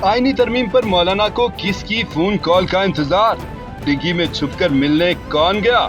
आईनी तरमीम पर मौलाना को किसकी फोन कॉल का इंतजार? डिग्गी में छुपकर मिलने कौन गया?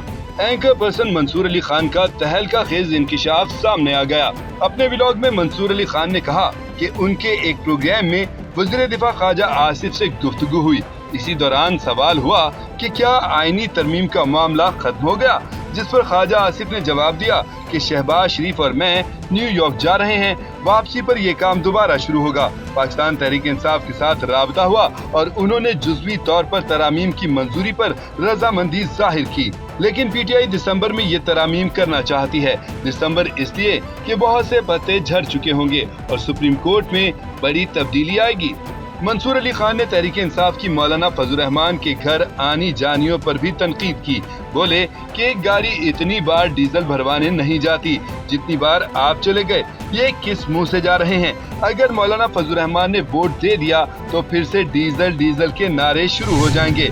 एंकर पर्सन मंसूर अली खान का तहलका खेज इंकिशाफ सामने आ गया। अपने व्लॉग में मंसूर अली खान ने कहा कि उनके एक प्रोग्राम में वज़ीर दिफा ख्वाजा आसिफ से गुफ्तगू हुई। इसी दौरान सवाल हुआ कि क्या आईनी तरमीम का मामला खत्म हो गया, जिस पर ख्वाजा आसिफ ने जवाब दिया कि शहबाज शरीफ और मैं न्यूयॉर्क जा रहे हैं, वापसी पर ये काम दोबारा शुरू होगा। पाकिस्तान तहरीक इंसाफ के साथ राबता हुआ और उन्होंने जुज़वी तौर पर तरामीम की मंजूरी पर रजामंदी जाहिर की, लेकिन पीटीआई दिसंबर में ये तरामीम करना चाहती है। दिसंबर इसलिए कि बहुत से पत्ते झड़ चुके होंगे और सुप्रीम कोर्ट में बड़ी तब्दीली आएगी। मंसूर अली खान ने तहरीक इंसाफ की मौलाना फजल रहमान के घर आनी जानियों पर भी तनकीद की। बोले कि एक गाड़ी इतनी बार डीजल भरवाने नहीं जाती जितनी बार आप चले गए, ये किस मुंह से जा रहे हैं? अगर मौलाना फजल रहमान ने वोट दे दिया तो फिर से डीजल डीजल के नारे शुरू हो जाएंगे।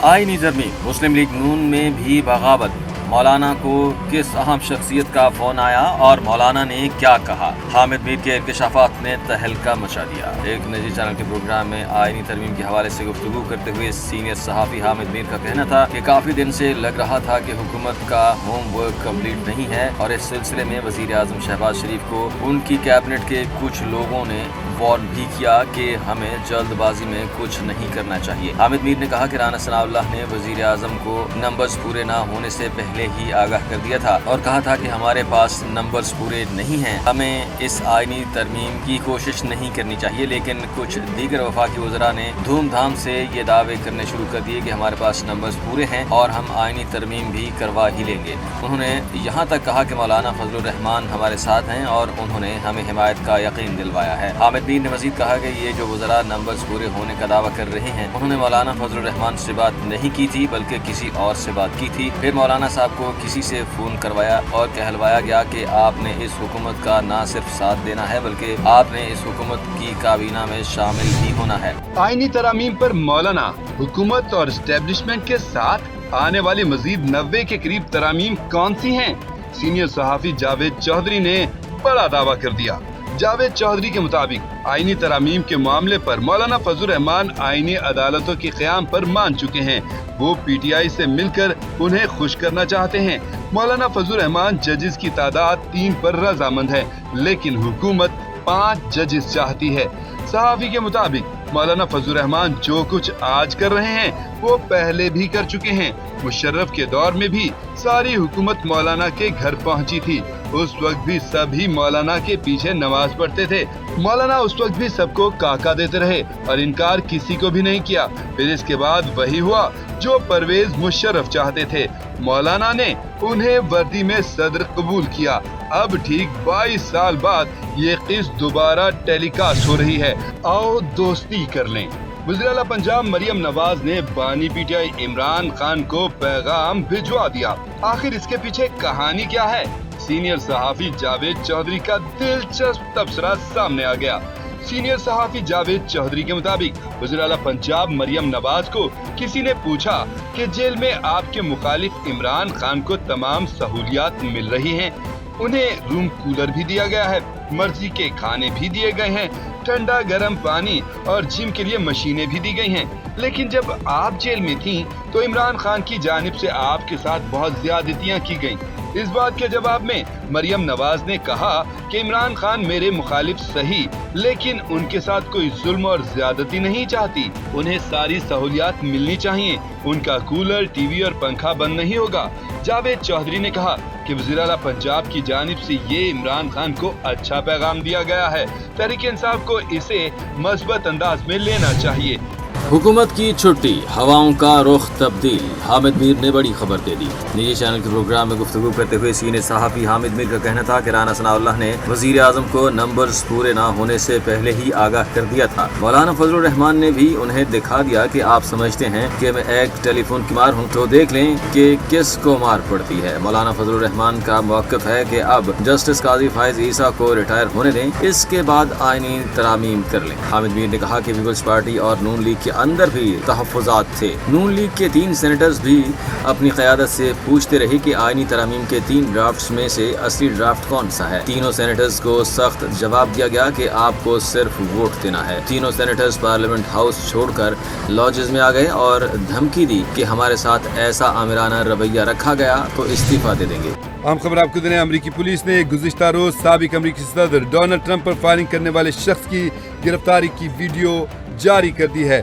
आईनी तरमीम, मुस्लिम लीग नून में भी बगावत। मौलाना को किस अहम शख्सियत का फोन आया और मौलाना ने क्या कहा? हामिद मीर के इंकशाफात ने तहलका मचा दिया। एक निजी चैनल के प्रोग्राम में आईनी तरमीम के हवाले से गुफ्तगू करते हुए सीनियर सहाफ़ी हामिद मीर का कहना था कि काफी दिन से लग रहा था कि हुकूमत का होमवर्क कम्प्लीट नहीं है और इस सिलसिले में वज़ीर आज़म शहबाज शरीफ को उनकी कैबिनेट के कुछ लोगों ने वार्न भी किया कि हमें जल्दबाजी में कुछ नहीं करना चाहिए। हामिद मीर ने कहा कि राना सनाउल्लाह ने वज़ीर आज़म को नंबर्स पूरे न होने से पहले ही आगाह कर दिया था और कहा था कि हमारे पास नंबर्स पूरे नहीं हैं, हमें इस आईनी तरमीम की कोशिश नहीं करनी चाहिए। लेकिन कुछ दीगर वफाकी वज़रा ने धूमधाम से ये दावे करने शुरू कर दिए कि हमारे पास नंबर्स पूरे हैं और हम आईनी तरमीम भी करवा ही लेंगे। उन्होंने यहाँ तक कहा कि मौलाना फजल रहमान हमारे साथ हैं और उन्होंने हमें हिमायत का यकीन दिलवाया है। हामिद मीर ने मजीद कहा कि ये जो वज़रा नंबर्स पूरे होने का दावा कर रहे हैं, उन्होंने मौलाना फजल रहमान से बात नहीं की थी बल्कि किसी और से बात की थी। फिर मौलाना साहब को किसी से फोन करवाया और कहलवाया गया कि आपने इस हुकूमत का न सिर्फ साथ देना है बल्कि आपने इस हुकूमत की काबीना में शामिल भी होना है। आईनी तरामीम पर मौलाना हुकूमत और एस्टेब्लिशमेंट के साथ आने वाली मजीद 90 के करीब तरामीम कौन सी हैं? सीनियर सहाफ़ी जावेद चौधरी ने बड़ा दावा कर दिया। जावेद चौधरी के मुताबिक आईनी तरामीम के मामले पर मौलाना फजल रहमान आईनी अदालतों के क़याम पर मान चुके हैं। वो पीटीआई से मिलकर उन्हें खुश करना चाहते हैं। मौलाना फजल रहमान जजेस की तादाद 3 पर रजामंद है, लेकिन हुकूमत 5 जजेस चाहती है। सहाफ़ी के मुताबिक मौलाना फजल रहमान जो कुछ आज कर रहे हैं वो पहले भी कर चुके हैं। मुशर्रफ के दौर में भी सारी हुकूमत मौलाना के घर पहुंची थी। उस वक्त भी सभी मौलाना के पीछे नमाज पढ़ते थे। मौलाना उस वक्त भी सबको काका देते रहे और इनकार किसी को भी नहीं किया। फिर इसके बाद वही हुआ जो परवेज मुशर्रफ चाहते थे। मौलाना ने उन्हें वर्दी में सदर कबूल किया। अब ठीक 22 साल बाद ये किस्त दोबारा टेलीकास्ट हो रही है। आओ दोस्ती कर लें। वज़ीर आला पंजाब मरियम नवाज ने बानी पीटीआई इमरान खान को पैगाम भिजवा दिया। आखिर इसके पीछे कहानी क्या है? सीनियर सहाफ़ी जावेद चौधरी का दिलचस्प तबसरा सामने आ गया। सीनियर सहाफ़ी जावेद चौधरी के मुताबिक वज़ीर आला पंजाब मरियम नवाज को किसी ने पूछा कि जेल में आपके मुखालिफ इमरान खान को तमाम सहूलियात मिल रही हैं, उन्हें रूम कूलर भी दिया गया है, मर्जी के खाने भी दिए गए हैं, ठंडा गर्म पानी और जिम के लिए मशीनें भी दी गई हैं। लेकिन जब आप जेल में थीं तो इमरान खान की जानिब से आपके साथ बहुत ज्यादतियां की गईं। इस बात के जवाब में मरियम नवाज ने कहा कि इमरान खान मेरे मुखालिफ सही, लेकिन उनके साथ कोई जुल्म और ज्यादती नहीं चाहती। उन्हें सारी सहूलियात मिलनी चाहिए, उनका कूलर, टीवी और पंखा बंद नहीं होगा। जावेद चौधरी ने कहा कि वज़ीर आला पंजाब की जानिब से ये इमरान खान को अच्छा पैगाम दिया गया है। तहरीक इंसाफ को इसे मस्बत अंदाज में लेना चाहिए। हुकूमत की छुट्टी, हवाओं का रुख तब्दील। हामिद मीर ने बड़ी खबर दे दी। निजी चैनल के प्रोग्राम में गुफ्तगू करते हुए सीनियर सहाफ़ी हामिद मीर का कहना था कि राना सनाउल्लाह ने वज़ीर आज़म को नंबर्स पूरे ना होने से पहले ही आगाह कर दिया था। मौलाना फजल रहमान ने भी उन्हें दिखा दिया कि आप समझते हैं कि मैं एक टेलीफोन की मार हूँ तो देख लें कि किस को मार पड़ती है। मौलाना फजल रहमान का मौक़िफ़ है कि अब जस्टिस काजी फायज़ ईसा को रिटायर होने दें, इसके बाद आईनी तरामीम कर लें। हामिद मीर ने कहा कि पीपल्स पार्टी और नून लीग के اندر بھی تحفظات تھے۔ نون لیگ کے 3 سینیٹرز بھی اپنی قیادت سے پوچھتے رہے کہ آئینی ترامیم کے 3 ڈرافٹس میں سے اصلی ڈرافٹ کون سا ہے۔ تینوں سینیٹرز کو سخت جواب دیا گیا کہ آپ کو صرف ووٹ دینا ہے۔ تینوں سینیٹرز پارلیمنٹ ہاؤس چھوڑ کر لاجز میں آ گئے اور دھمکی دی کہ ہمارے ساتھ ایسا آمرانہ رویہ رکھا گیا تو استعفیٰ دے دیں گے۔ اہم خبر آپ کو دیں، امریکی پولیس نے گزشتہ روز سابق امریکی صدر ڈونلڈ ٹرمپ پر فائرنگ کرنے والے شخص کی گرفتاری کی ویڈیو جاری کر دی ہے۔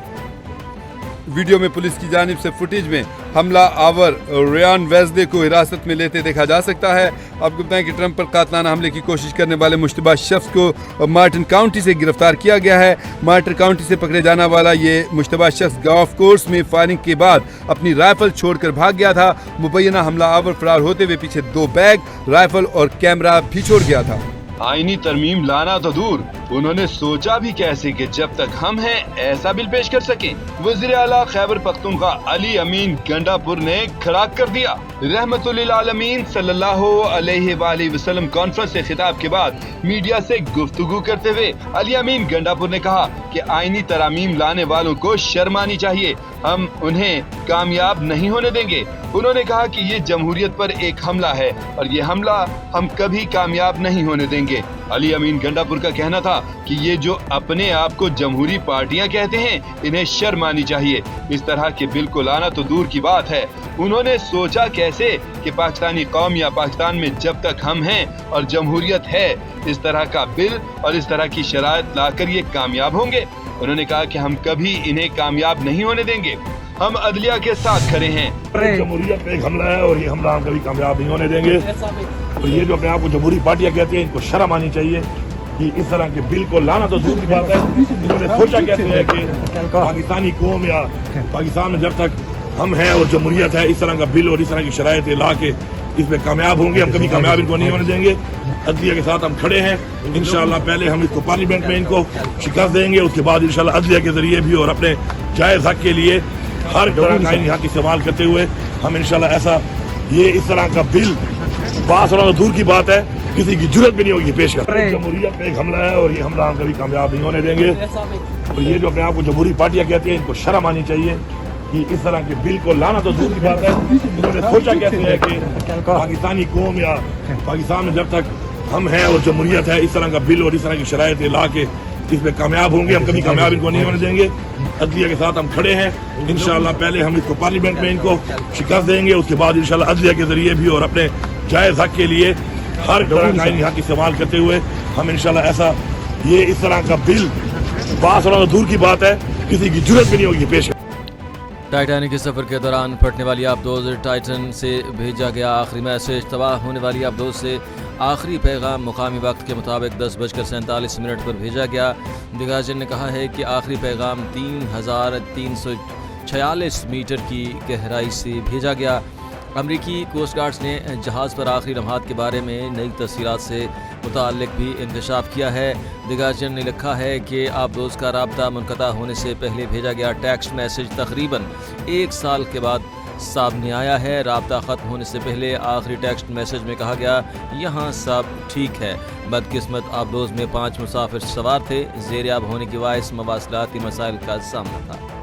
ویڈیو میں پولیس کی جانب سے فوٹیج میں حملہ آور ریان ویزلے کو حراست میں لیتے دیکھا جا سکتا ہے۔ آپ کو بتائیں کہ ٹرمپ پر قاتلانہ حملے کی کوشش کرنے والے مشتبہ شخص کو مارٹن کاؤنٹی سے گرفتار کیا گیا ہے۔ مارٹن کاؤنٹی سے پکڑے جانے والا یہ مشتبہ شخص گولف کورس میں فائرنگ کے بعد اپنی رائفل چھوڑ کر بھاگ گیا تھا۔ مبینہ حملہ آور فرار ہوتے ہوئے پیچھے 2 بیگ، رائفل اور کیمرہ بھی چھوڑ گیا تھا۔ آئینی ترمیم لانا تو دور، انہوں نے سوچا بھی کیسے کہ جب تک ہم ہیں ایسا بل پیش کر سکیں۔ وزیر اعلیٰ خیبر پختونخوا علی امین گنڈا پور نے کھڑا کر دیا۔ رحمت للعالمین صلی اللہ علیہ وآلہ وسلم کانفرنس سے خطاب کے بعد میڈیا سے گفتگو کرتے ہوئے علی امین گنڈا پور نے کہا کہ آئینی ترامیم لانے والوں کو شرم آنی چاہیے، ہم انہیں کامیاب نہیں ہونے دیں گے۔ انہوں نے کہا کہ یہ جمہوریت پر ایک حملہ ہے اور یہ حملہ ہم کبھی کامیاب نہیں ہونے دیں گے۔ علی امین گنڈا پور کا کہنا تھا کہ یہ جو اپنے آپ کو جمہوری پارٹیاں کہتے ہیں انہیں شرم آنی چاہیے، اس طرح کے بل کو لانا تو دور کی بات ہے۔ انہوں نے سوچا کیسے کہ پاکستانی قوم یا پاکستان میں جب تک ہم ہیں اور جمہوریت ہے اس طرح کا بل اور اس طرح کی شرائط لا کر یہ کامیاب ہوں گے۔ انہوں نے کہا کہ ہم کبھی انہیں کامیاب نہیں ہونے دیں گے، ہم عدلیہ کے ساتھ کھڑے ہیں۔ جمہوریت پہ ایک حملہ ہے اور یہ حملہ ہم کبھی کامیاب نہیں ہونے دیں گے۔ اور یہ جو اپنے آپ کو جمہوری پارٹیاں کہتے ہیں ان کو شرم آنی چاہیے کہ اس طرح کے بل کو لانا تو دور کی بات ہے۔ انہوں نے سوچا کیسے ہے کہ پاکستانی قوم یا پاکستان میں جب تک ہم ہیں اور جمہوریت ہے اس طرح کا بل اور اس طرح کی شرائط لا کے اس میں کامیاب ہوں گے، ہم کبھی کامیاب ان کو نہیں ہونے دیں گے۔ عدلیہ کے ساتھ ہم کھڑے ہیں، انشاءاللہ پہلے ہم اس کو پارلیمنٹ میں ان کو شکست دیں گے، اس کے بعد انشاءاللہ عدلیہ کے ذریعے بھی اور اپنے جائز حق کے لیے ہر طرح کا حق استعمال کرتے ہوئے ہم انشاءاللہ ایسا یہ اس طرح کا بل پاس ہونا تو دور کی بات ہے، کسی کی جرت بھی نہیں ہوگی پیش کر۔ جمہوریت پہ ایک حملہ ہے اور یہ حملہ ہم کبھی کامیاب نہیں ہونے دیں گے۔ اور یہ جو اپنے آپ کو جمہوری پارٹیاں کہتے ہیں ان کو شرم آنی چاہیے کہ اس طرح کے بل کو لانا تو دور کی بات ہے۔ انہوں نے سوچا کیسے ہے کہ پاکستانی قوم یا پاکستان میں جب تک ہم ہیں اور جمہوریت ہے اس طرح کا بل اور اس طرح کی شرائط لا کے اس میں کامیاب ہوں گے، ہم کبھی کامیاب ان کو نہیں ہونے دیں گے۔ عدلیہ کے ساتھ ہم کھڑے ہیں، انشاءاللہ پہلے ہم اس کو پارلیمنٹ میں ان کو شکست دیں گے، اس کے بعد انشاءاللہ عدلیہ کے ذریعے بھی اور اپنے جائز حق کے لیے ہر طرح کا حق استعمال کرتے ہوئے ہم انشاءاللہ ایسا یہ اس طرح کا بل پاس ہونا تو دور کی بات ہے، کسی کی جرت بھی نہیں ہوگی پیش۔ ٹائٹینک کے سفر کے دوران پھٹنے والی آبدوز ٹائٹن سے بھیجا گیا آخری میسج، تباہ ہونے والی آبدوز سے آخری پیغام مقامی وقت کے مطابق 10:47 پر بھیجا گیا۔ دی گارجین نے کہا ہے کہ آخری پیغام 3346 میٹر کی گہرائی سے بھیجا گیا۔ امریکی کوسٹ گارڈز نے جہاز پر آخری لمحات کے بارے میں نئی تفصیلات سے متعلق بھی انکشاف کیا ہے۔ دی گارجین نے لکھا ہے کہ آبدوز کا رابطہ منقطع ہونے سے پہلے بھیجا گیا ٹیکسٹ میسج تقریباً 1 سال کے بعد سامنے آیا ہے۔ رابطہ ختم ہونے سے پہلے آخری ٹیکسٹ میسج میں کہا گیا یہاں سب ٹھیک ہے۔ بدقسمت آبدوز میں 5 مسافر سوار تھے، زیر آب ہونے کے باعث مواصلاتی مسائل کا سامنا تھا۔